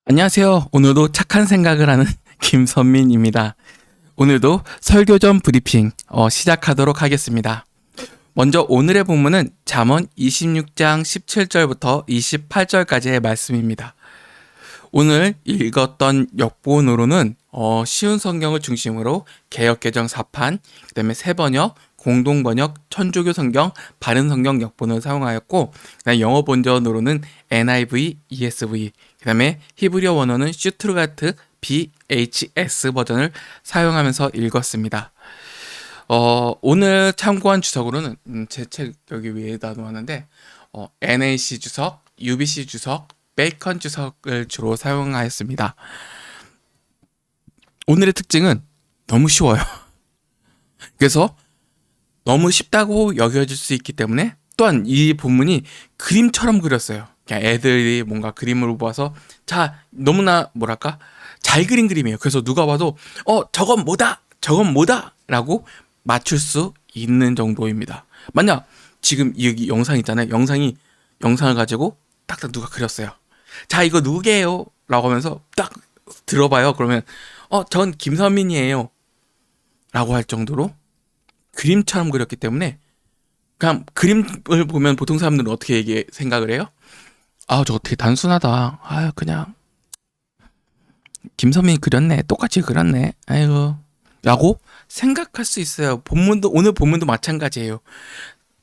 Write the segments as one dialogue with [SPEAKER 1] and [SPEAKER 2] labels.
[SPEAKER 1] 안녕하세요. 오늘도 착한 생각을 하는 김선민입니다. 오늘도 설교 전 브리핑 시작하도록 하겠습니다. 먼저 오늘의 본문은 잠언 26장 17절부터 28절까지의 말씀입니다. 오늘 읽었던 역본으로는 쉬운 성경을 중심으로 개역개정 4판, 그 다음에 새번역, 공동번역, 천주교 성경, 바른 성경 역본을 사용하였고, 그다음에 영어 본전으로는 NIV, ESV, 그 다음에 히브리어 원어는 슈투르가트 BHS 버전을 사용하면서 읽었습니다. 오늘 참고한 주석으로는 제 책 여기 위에다 놓았는데 NAC 주석, UBC 주석, 베이컨 주석을 주로 사용하였습니다. 오늘의 특징은 너무 쉬워요. 그래서 너무 쉽다고 여겨질 수 있기 때문에 또한 이 본문이 그림처럼 그렸어요. 그냥 애들이 뭔가 그림을 보아서 자 너무나 뭐랄까 잘 그린 그림이에요. 그래서 누가 봐도 저건 뭐다 라고 맞출 수 있는 정도입니다. 만약 지금 여기 영상 있잖아요. 영상을 가지고 딱딱 누가 그렸어요. 자 이거 누구게요? 라고 하면서 딱 들어봐요. 그러면 전 김선민이에요 라고 할 정도로 그림처럼 그렸기 때문에 그냥 그림을 보면 보통 사람들은 어떻게 생각을 해요? 저거 되게 단순하다. 그냥 김선민이 그렸네. 똑같이 그렸네. 아이고 라고 생각할 수 있어요. 오늘 본문도 마찬가지예요.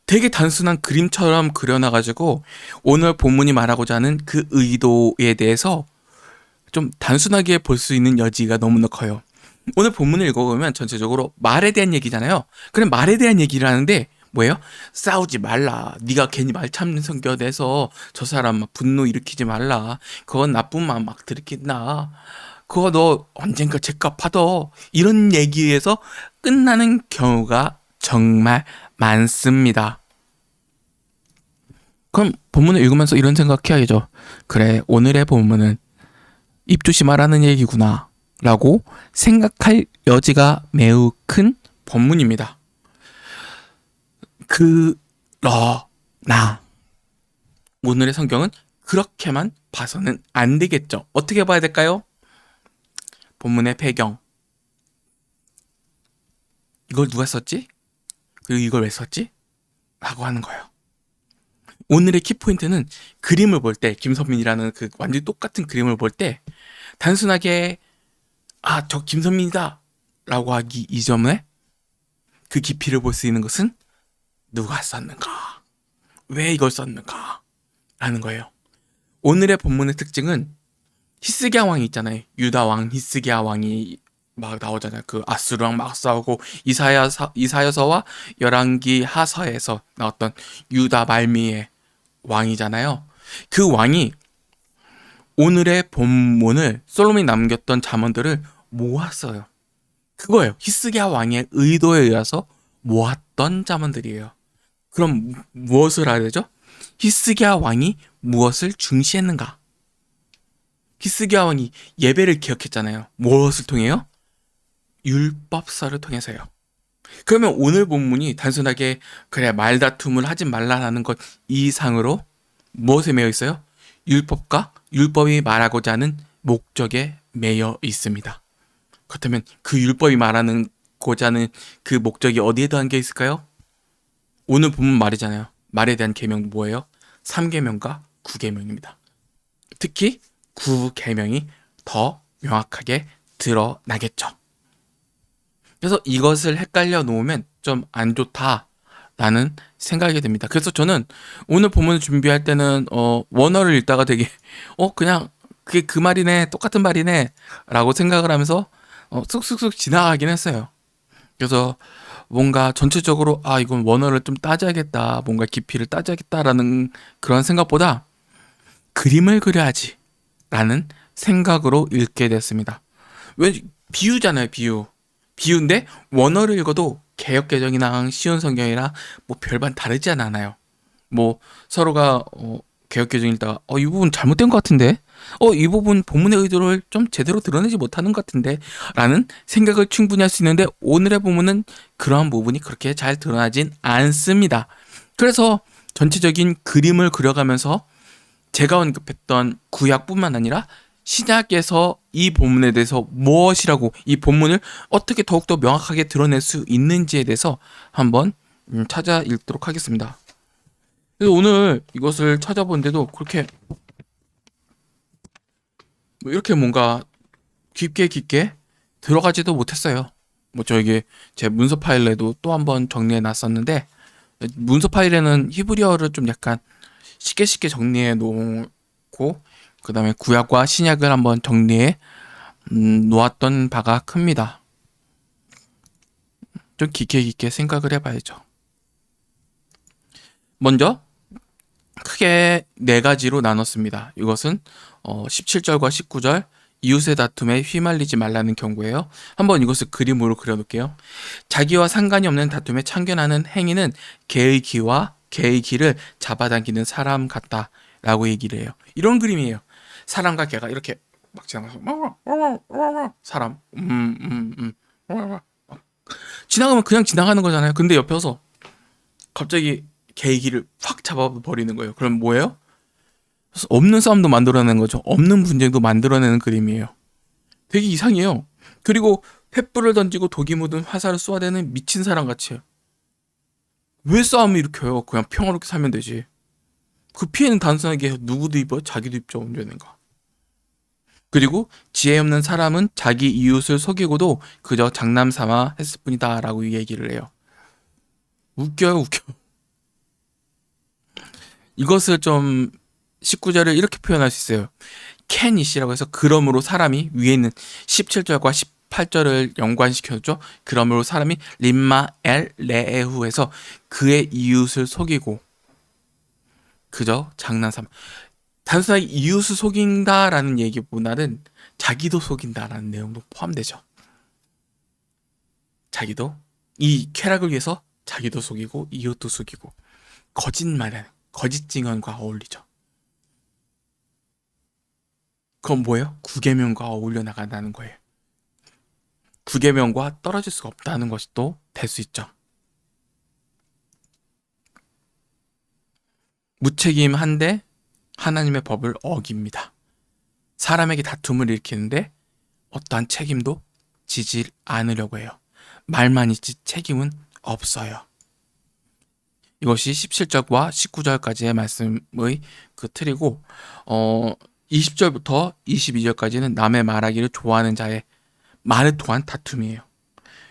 [SPEAKER 1] 되게 단순한 그림처럼 그려놔가지고 오늘 본문이 말하고자 하는 그 의도에 대해서 좀 단순하게 볼 수 있는 여지가 너무나 커요. 오늘 본문을 읽어보면 전체적으로 말에 대한 얘기잖아요. 그럼 말에 대한 얘기를 하는데 뭐예요? 싸우지 말라. 네가 괜히 말 참는 성격에 대해서 저 사람 막 분노 일으키지 말라. 그건 나쁜 마음 막 들이킨다. 그거 너 언젠가 죗값 받아. 이런 얘기에서 끝나는 경우가 정말 많습니다. 그럼 본문을 읽으면서 이런 생각해야죠. 그래, 오늘의 본문은 입 조심하라는 얘기구나 라고 생각할 여지가 매우 큰 본문입니다. 오늘의 성경은 그렇게만 봐서는 안 되겠죠. 어떻게 봐야 될까요? 본문의 배경. 이걸 누가 썼지? 그리고 이걸 왜 썼지? 라고 하는 거예요. 오늘의 키포인트는 그림을 볼 때, 김선민이라는 그 완전히 똑같은 그림을 볼 때 단순하게 저 김선민이다 라고 하기 이전에 그 깊이를 볼 수 있는 것은 누가 썼는가? 왜 이걸 썼는가? 라는 거예요. 오늘의 본문의 특징은 히스기야 왕이 있잖아요. 유다 왕 히스기야 왕이 막 나오잖아요. 그 아수르랑 막 싸우고 이사야서와 열왕기 하서에서 나왔던 유다 말미의 왕이잖아요. 그 왕이 오늘의 본문을 솔로몬이 남겼던 잠언들을 모았어요. 그거예요. 히스기야 왕의 의도에 의해서 모았던 잠언들이에요. 그럼 무엇을 해야 되죠? 히스기야 왕이 무엇을 중시했는가? 히스기야 왕이 예배를 기억했잖아요. 무엇을 통해요? 율법서를 통해서요. 그러면 오늘 본문이 단순하게 그래 말다툼을 하지 말라는 것 이상으로 무엇에 매여 있어요? 율법과 율법이 말하고자 하는 목적에 매여 있습니다. 그렇다면 그 율법이 말하고자 하는 그 목적이 어디에 담겨 있을까요? 오늘 본문 말이잖아요. 말에 대한 계명 뭐예요? 3계명과 9계명입니다. 특히 9계명이 더 명확하게 드러나겠죠. 그래서 이것을 헷갈려 놓으면 좀 안 좋다라는 생각이 듭니다. 그래서 저는 오늘 본문을 준비할 때는 원어를 읽다가 되게 그냥 그게 그 말이네, 똑같은 말이네 라고 생각을 하면서 쑥쑥쑥 지나가긴 했어요. 그래서 뭔가 전체적으로 이건 원어를 좀 따져야겠다, 뭔가 깊이를 따져야겠다라는 그런 생각보다 그림을 그려야지 라는 생각으로 읽게 됐습니다. 왜 비유잖아요. 비유인데 원어를 읽어도 개역개정이랑 쉬운 성경이랑 뭐 별반 다르지 않아요. 뭐 서로가 개역개정 읽다가 이 부분 잘못된 것 같은데 이 부분 본문의 의도를 좀 제대로 드러내지 못하는 것 같은데 라는 생각을 충분히 할 수 있는데 오늘의 본문은 그러한 부분이 그렇게 잘 드러나진 않습니다. 그래서 전체적인 그림을 그려가면서 제가 언급했던 구약뿐만 아니라 신약에서 이 본문에 대해서 무엇이라고 이 본문을 어떻게 더욱더 명확하게 드러낼 수 있는지에 대해서 한번 찾아 읽도록 하겠습니다. 그래서 오늘 이것을 찾아본데도 그렇게 뭐 이렇게 뭔가 깊게 들어가지도 못했어요. 뭐 저에게 제 문서 파일에도 또 한번 정리해 놨었는데, 문서 파일에는 히브리어를 좀 약간 쉽게 정리해 놓고 그 다음에 구약과 신약을 한번 정리해 놓았던 바가 큽니다. 좀 깊게 생각을 해봐야죠. 먼저 크게 네 가지로 나눴습니다. 이것은 17절과 19절 이웃의 다툼에 휘말리지 말라는 경고예요. 한번 이것을 그림으로 그려놓을게요. 자기와 상관이 없는 다툼에 참견하는 행위는 개의 기를 잡아당기는 사람 같다라고 얘기를 해요. 이런 그림이에요. 사람과 개가 이렇게 막 지나가서 사람 지나가면 그냥 지나가는 거잖아요. 근데 옆에서 갑자기 개의 기를 확 잡아버리는 거예요. 그럼 뭐예요? 없는 싸움도 만들어내는 거죠. 없는 분쟁도 만들어내는 그림이에요. 되게 이상해요. 그리고 횃불을 던지고 독이 묻은 화살을 쏘아대는 미친 사람 같이요. 왜 싸움을 일으켜요? 그냥 평화롭게 살면 되지. 그 피해는 단순하게 누구도 입어요? 자기도 입죠. 언제는가. 그리고 지혜 없는 사람은 자기 이웃을 속이고도 그저 장남 삼아 했을 뿐이다 라고 얘기를 해요. 웃겨. 이것을 좀 19절을 이렇게 표현할 수 있어요. 캔이시라고 해서 그러므로 사람이 위에 있는 17절과 18절을 연관시켜줬죠. 그러므로 사람이 림마 엘 레에후에서 그의 이웃을 속이고 그저 장난삼아. 단순하게 이웃을 속인다라는 얘기보다는 자기도 속인다라는 내용도 포함되죠. 자기도 이 쾌락을 위해서 자기도 속이고 이웃도 속이고 거짓말하는 거짓 증언과 어울리죠. 그건 뭐예요? 구계명과 어울려 나간다는 거예요. 구계명과 떨어질 수가 없다는 것이 또 될 수 있죠. 무책임한데 하나님의 법을 어깁니다. 사람에게 다툼을 일으키는데 어떠한 책임도 지지 않으려고 해요. 말만 있지 책임은 없어요. 이것이 17절과 19절까지의 말씀의 그 틀이고 20절부터 22절까지는 남의 말하기를 좋아하는 자의 말을 통한 다툼이에요.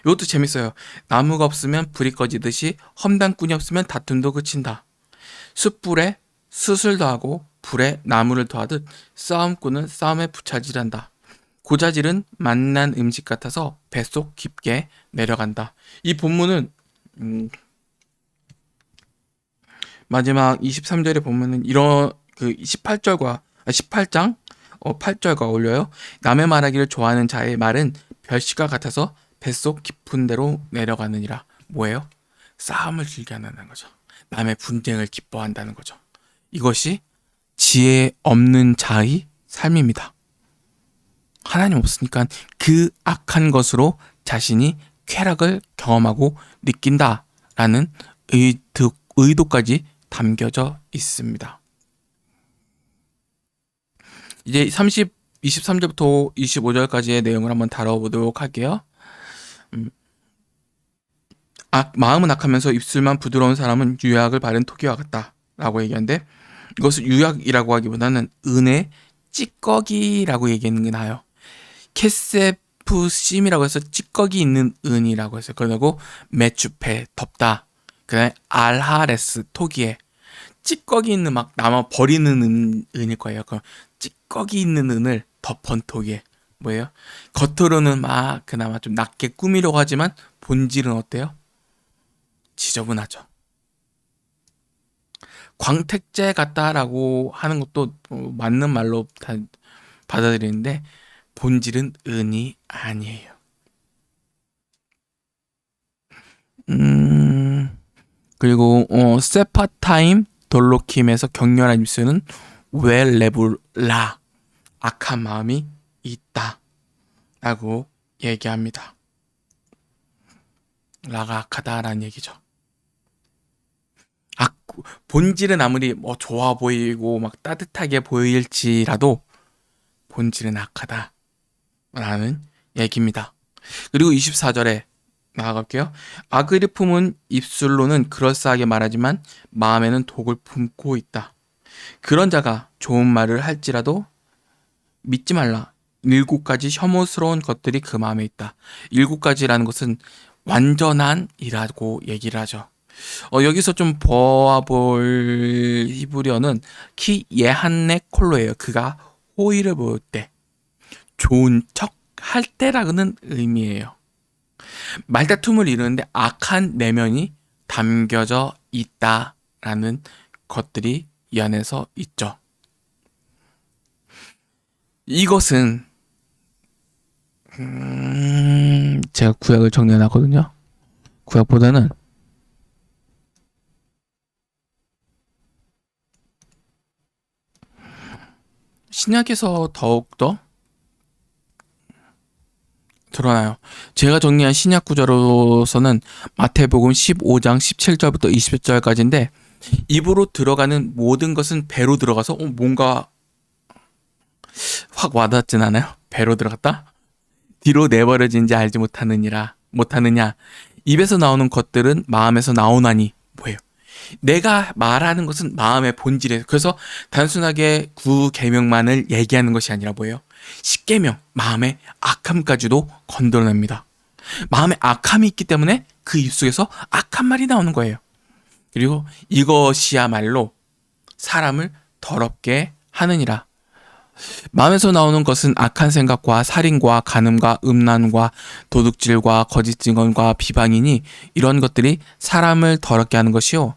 [SPEAKER 1] 이것도 재밌어요. 나무가 없으면 불이 꺼지듯이 험담꾼이 없으면 다툼도 그친다. 숯불에 숯을 더하고 불에 나무를 더하듯 싸움꾼은 싸움에 부차질한다. 고자질은 맛난 음식 같아서 뱃속 깊게 내려간다. 이 본문은 마지막 23절에 보면은 이런 그 18장 8절과 어울려요. 남의 말하기를 좋아하는 자의 말은 별시가 같아서 뱃속 깊은 데로 내려가느니라. 뭐예요? 싸움을 즐겨 한다는 거죠. 남의 분쟁을 기뻐한다는 거죠. 이것이 지혜 없는 자의 삶입니다. 하나님 없으니까 그 악한 것으로 자신이 쾌락을 경험하고 느낀다라는 의도까지 담겨져 있습니다. 이제 23절부터 25절까지의 내용을 한번 다뤄보도록 할게요. 마음은 악하면서 입술만 부드러운 사람은 유약을 바른 토기와 같다 라고 얘기하는데, 이것을 유약이라고 하기보다는 은혜 찌꺼기라고 얘기하는 게 나아요. 케세프심이라고 해서 찌꺼기 있는 은이라고 해서, 그리고 메추페 덥다, 그 다음에 알하레스 토기에 찌꺼기 있는 막 남아 버리는 은일 거예요. 그 찌꺼기 있는 은을 덮은 토기에 뭐예요? 겉으로는 막 그나마 좀 낮게 꾸미려고 하지만 본질은 어때요? 지저분하죠. 광택제 같다라고 하는 것도 맞는 말로 받아들이는데 본질은 은이 아니에요. 그리고 세파타임 돌로킴에서 격렬한 입술은 웰레블라 악한 마음이 있다 라고 얘기합니다. 라가 악하다라는 얘기죠. 본질은 아무리 뭐 좋아 보이고 막 따뜻하게 보일지라도 본질은 악하다 라는 얘기입니다. 그리고 24절에 나아갈게요. 악의를 품은 입술로는 그럴싸하게 말하지만 마음에는 독을 품고 있다. 그런 자가 좋은 말을 할지라도 믿지 말라. 7가지 혐오스러운 것들이 그 마음에 있다. 7가지라는 것은 완전한이라고 얘기를 하죠. 여기서 좀 보아볼 히브리어는 키 예한네 콜로예요. 그가 호의를 보일 때, 좋은 척 할 때라는 의미예요. 말다툼을 이루는데 악한 내면이 담겨져 있다라는 것들이 이 안에서 있죠. 이것은 제가 구약을 정리해놨거든요. 구약보다는 신약에서 더욱더 드러나요. 제가 정리한 신약 구절로서는 마태복음 15장 17절부터 20절까지인데 입으로 들어가는 모든 것은 배로 들어가서 뭔가 확 와닿진 않아요? 배로 들어갔다? 뒤로 내버려진지 알지 못하느냐. 입에서 나오는 것들은 마음에서 나오나니 뭐예요? 내가 말하는 것은 마음의 본질이에요. 그래서 단순하게 9계명만을 얘기하는 것이 아니라 뭐예요? 10계명, 마음의 악함까지도 건드려냅니다. 마음에 악함이 있기 때문에 그 입속에서 악한 말이 나오는 거예요. 그리고 이것이야말로 사람을 더럽게 하느니라. 마음에서 나오는 것은 악한 생각과 살인과 간음과 음란과 도둑질과 거짓 증언과 비방이니 이런 것들이 사람을 더럽게 하는 것이요.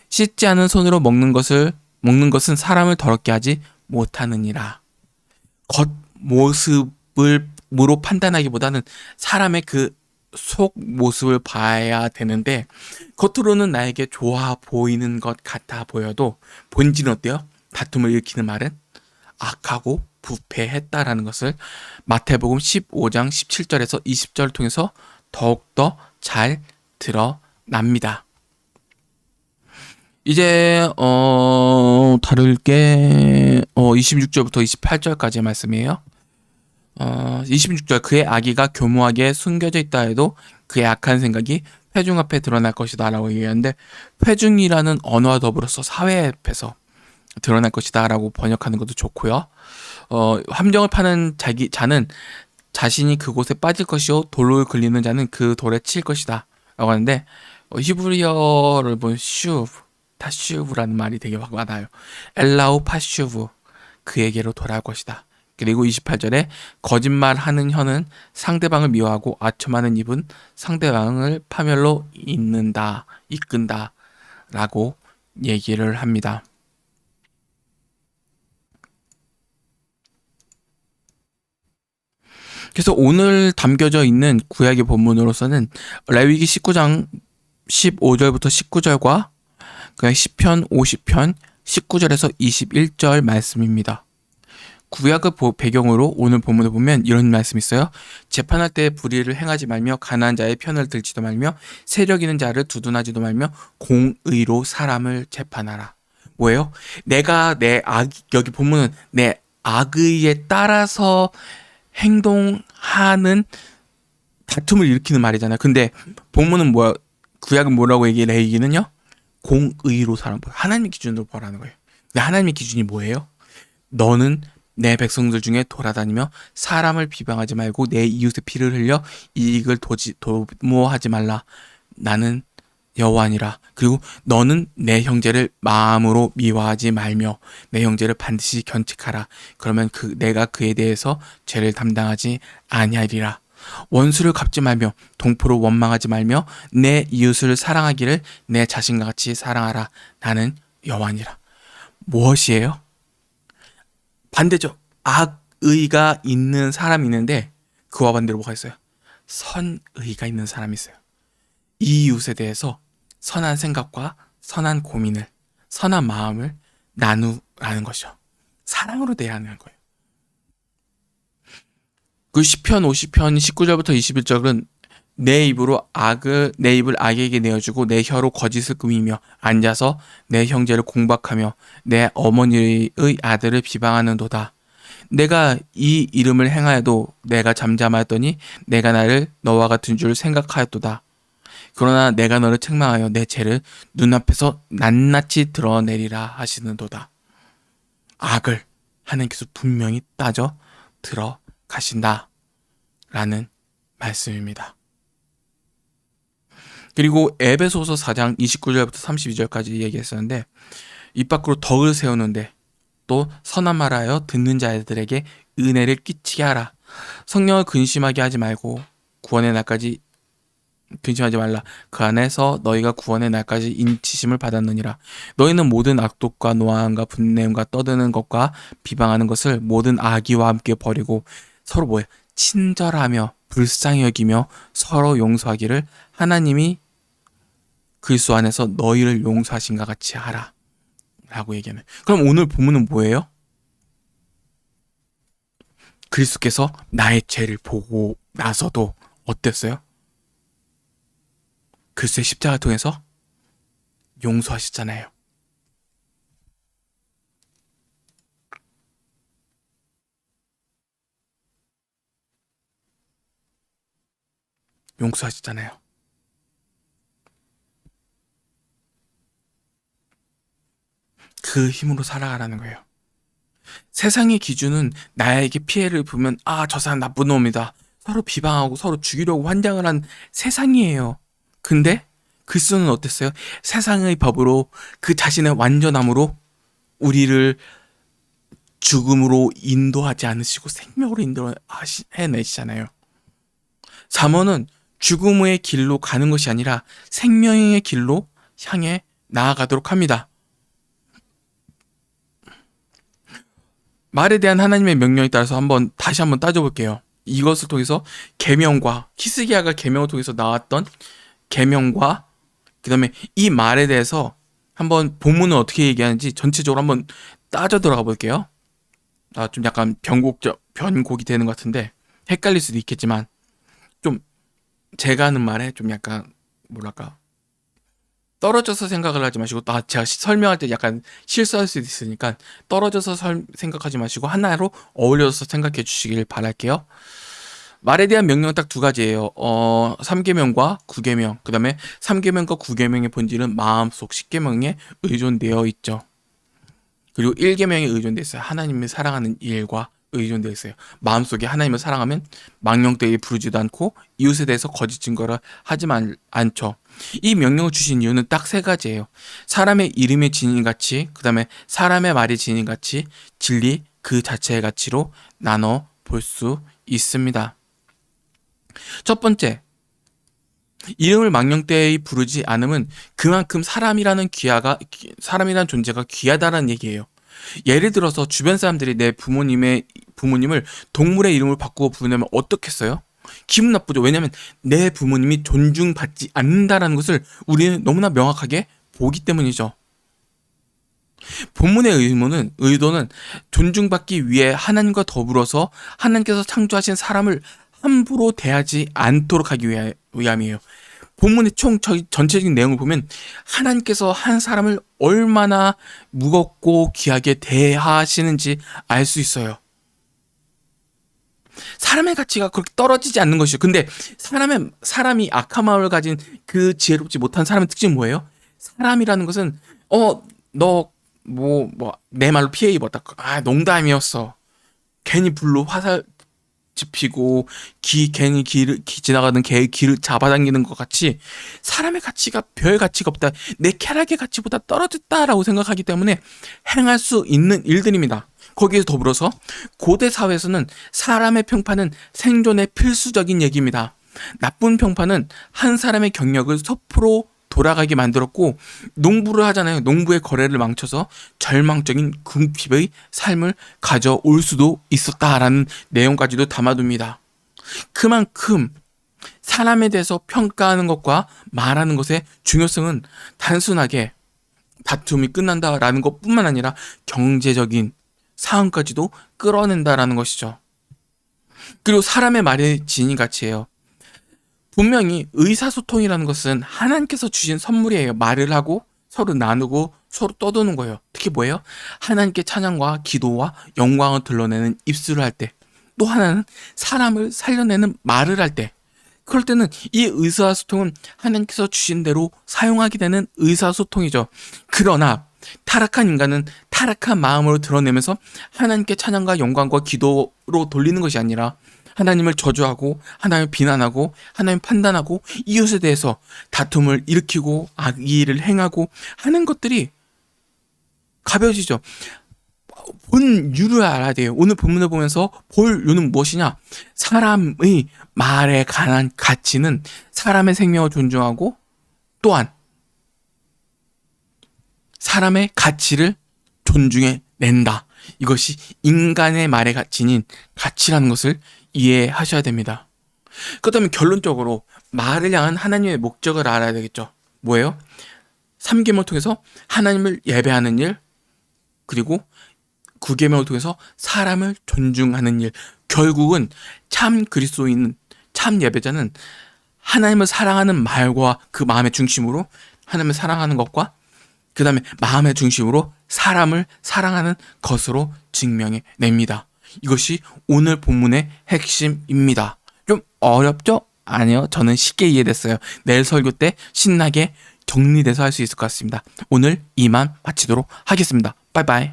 [SPEAKER 1] 씻지 않은 손으로 먹는 것은 사람을 더럽게 하지 못하느니라. 겉모습으로 판단하기보다는 사람의 그 속 모습을 봐야 되는데 겉으로는 나에게 좋아 보이는 것 같아 보여도 본질은 어때요? 다툼을 일으키는 말은 악하고 부패했다라는 것을 마태복음 15장 17절에서 20절을 통해서 더욱더 잘 드러납니다. 이제 다룰 게 26절부터 28절까지의 말씀이에요. 26절 그의 악의가 교묘하게 숨겨져 있다 해도 그의 악한 생각이 회중 앞에 드러날 것이다 라고 얘기하는데 회중이라는 언어와 더불어서 사회 앞에서 드러날 것이다 라고 번역하는 것도 좋고요. 함정을 파는 자는 자신이 그곳에 빠질 것이요 돌을 굴리는 자는 그 돌에 칠 것이다 라고 하는데 히브리어를 본 타슈브라는 말이 되게 와닿아요. 엘라우 파슈브 그에게로 돌아올 것이다. 그리고 28절에 거짓말하는 혀는 상대방을 미워하고 아첨하는 입은 상대방을 파멸로 이끈다 라고 얘기를 합니다. 그래서 오늘 담겨져 있는 구약의 본문으로서는 레위기 19장 15절부터 19절과 그냥 시편 50편 19절에서 21절 말씀입니다. 구약을 배경으로 오늘 본문을 보면 이런 말씀이 있어요. 재판할 때 불의를 행하지 말며 가난한 자의 편을 들지도 말며 세력 있는 자를 두둔하지도 말며 공의로 사람을 재판하라. 뭐예요? 여기 본문은 내 악의에 따라서 행동하는 다툼을 일으키는 말이잖아요. 근데 본문은 뭐야? 구약은 뭐라고 얘기를 해? 얘기는요? 공의로 사람 벌. 하나님의 기준으로 벌하는 거예요. 근데 하나님의 기준이 뭐예요? 너는 내 백성들 중에 돌아다니며 사람을 비방하지 말고 내 이웃의 피를 흘려 이익을 도모하지 말라. 나는 여호와니라. 그리고 너는 내 형제를 마음으로 미워하지 말며 내 형제를 반드시 견책하라. 그러면 내가 그에 대해서 죄를 담당하지 아니하리라. 원수를 갚지 말며 동포를 원망하지 말며 내 이웃을 사랑하기를 내 자신과 같이 사랑하라. 나는 여호와니라. 무엇이에요? 반대죠. 악의가 있는 사람이 있는데 그와 반대로 뭐가 있어요? 선의가 있는 사람이 있어요. 이 이웃에 대해서 선한 생각과 선한 고민을, 선한 마음을 나누라는 것이죠. 사랑으로 대하는 거예요. 그 시편 50편 19절부터 21절은 내 입을 악에게 내어주고 내 혀로 거짓을 꾸미며 앉아서 내 형제를 공박하며 내 어머니의 아들을 비방하는도다. 내가 이 이름을 행하여도 내가 잠잠하였더니 내가 나를 너와 같은 줄 생각하였도다. 그러나 내가 너를 책망하여 내 죄를 눈앞에서 낱낱이 드러내리라 하시는도다. 악을 하나님께서 분명히 따져 들어가신다 라는 말씀입니다. 그리고 에베소서 4장 29절부터 32절까지 얘기했었는데, 입 밖으로 덕을 세우는데 또 선한 말하여 듣는 자들에게 은혜를 끼치게 하라. 성령을 근심하게 하지 말고 구원의 날까지 근심하지 말라. 그 안에서 너희가 구원의 날까지 인치심을 받았느니라. 너희는 모든 악독과 노함과 분냄과 떠드는 것과 비방하는 것을 모든 악의와 함께 버리고 서로 뭐예요? 친절하며 불쌍히 여기며 서로 용서하기를 하나님이 그리스도 안에서 너희를 용서하신과 같이 하라 라고 얘기하는. 그럼 오늘 본문은 뭐예요? 그리스도께서 나의 죄를 보고 나서도 어땠어요? 그리스도의 십자가를 통해서 용서하셨잖아요. 용서하셨잖아요. 그 힘으로 살아가라는 거예요. 세상의 기준은 나에게 피해를 보면 저 사람 나쁜 놈이다. 서로 비방하고 서로 죽이려고 환장을 한 세상이에요. 근데 그리스도는 어땠어요? 세상의 법으로 그 자신의 완전함으로 우리를 죽음으로 인도하지 않으시고 생명으로 인도해내시잖아요. 잠언은 죽음의 길로 가는 것이 아니라 생명의 길로 향해 나아가도록 합니다. 말에 대한 하나님의 명령에 따라서 다시 한번 따져볼게요. 이것을 통해서 계명과 히스기야가 계명을 통해서 나왔던 계명과 그 다음에 이 말에 대해서 한번 본문은 어떻게 얘기하는지 전체적으로 한번 따져 들어가 볼게요. 좀 약간 변곡이 되는 것 같은데 헷갈릴 수도 있겠지만, 좀 제가 하는 말에 좀 약간 뭐랄까 떨어져서 생각을 하지 마시고, 제가 설명할 때 약간 실수할 수도 있으니까 떨어져서 생각하지 마시고 하나로 어울려서 생각해 주시길 바랄게요. 말에 대한 명령은 딱 두 가지예요. 3계명과 9계명. 그 다음에 3계명과 9계명의 본질은 마음속 10계명에 의존되어 있죠. 그리고 1계명에 의존되어 있어요. 하나님을 사랑하는 일과 의존되어 있어요. 마음속에 하나님을 사랑하면 망령되이 부르지도 않고 이웃에 대해서 거짓 증거를 하지 않죠. 이 명령을 주신 이유는 딱 세 가지예요. 사람의 이름의 진인같이, 그 다음에 사람의 말의 진인같이 진리 그 자체의 가치로 나눠 볼 수 있습니다. 첫 번째, 이름을 망령되이 부르지 않음은 그만큼 사람이라는 존재가 귀하다는 얘기예요. 예를 들어서 주변 사람들이 내 부모님을 동물의 이름을 바꾸어 부르면 어떻겠어요? 기분 나쁘죠. 왜냐하면 내 부모님이 존중받지 않는다라는 것을 우리는 너무나 명확하게 보기 때문이죠. 본문의 의도는 존중받기 위해 하나님과 더불어서 하나님께서 창조하신 사람을 함부로 대하지 않도록 하기 위함이에요. 본문의 전체적인 내용을 보면 하나님께서 한 사람을 얼마나 무겁고 귀하게 대하시는지 알 수 있어요. 사람의 가치가 그렇게 떨어지지 않는 것이죠. 근데 사람이 악한 마음을 가진 그 지혜롭지 못한 사람의 특징은 뭐예요? 사람이라는 것은 너 내 말로 피해 입었다. 농담이었어. 괜히 불로 화살 지피고 괜히 지나가는 개의 귀를 잡아당기는 것 같이 사람의 가치가 별 가치가 없다. 내 쾌락의 가치보다 떨어졌다라고 생각하기 때문에 행할 수 있는 일들입니다. 거기에 더불어서 고대 사회에서는 사람의 평판은 생존의 필수적인 얘기입니다. 나쁜 평판은 한 사람의 경력을 섣부로 돌아가게 만들었고, 농부를 하잖아요. 농부의 거래를 망쳐서 절망적인 궁핍의 삶을 가져올 수도 있었다라는 내용까지도 담아둡니다. 그만큼 사람에 대해서 평가하는 것과 말하는 것의 중요성은 단순하게 다툼이 끝난다라는 것뿐만 아니라 경제적인 상황까지도 끌어낸다라는 것이죠. 그리고 사람의 말의 진위가치예요. 분명히 의사소통이라는 것은 하나님께서 주신 선물이에요. 말을 하고 서로 나누고 서로 떠드는 거예요. 특히 뭐예요? 하나님께 찬양과 기도와 영광을 드러내는 입술을 할 때, 또 하나는 사람을 살려내는 말을 할 때, 그럴 때는 이 의사소통은 하나님께서 주신 대로 사용하게 되는 의사소통이죠. 그러나 타락한 인간은 타락한 마음으로 드러내면서 하나님께 찬양과 영광과 기도로 돌리는 것이 아니라 하나님을 저주하고 하나님을 비난하고 하나님을 판단하고 이웃에 대해서 다툼을 일으키고 악의를 행하고 하는 것들이 가벼워지죠. 본 유를 알아야 돼요. 오늘 본문을 보면서 볼 유는 무엇이냐? 사람의 말에 관한 가치는 사람의 생명을 존중하고 또한 사람의 가치를 존중해 낸다. 이것이 인간의 말의 가치인 가치라는 것을 이해하셔야 됩니다. 그렇다면 결론적으로 말을 향한 하나님의 목적을 알아야 되겠죠. 뭐예요? 3계명을 통해서 하나님을 예배하는 일, 그리고 9계명을 통해서 사람을 존중하는 일. 결국은 참 그리스도인, 참 예배자는 하나님을 사랑하는 말과 그 마음의 중심으로 하나님을 사랑하는 것과 그 다음에 마음의 중심으로 사람을 사랑하는 것으로 증명해 냅니다. 이것이 오늘 본문의 핵심입니다. 좀 어렵죠? 아니요. 저는 쉽게 이해됐어요. 내일 설교 때 신나게 정리돼서 할 수 있을 것 같습니다. 오늘 이만 마치도록 하겠습니다. 바이바이.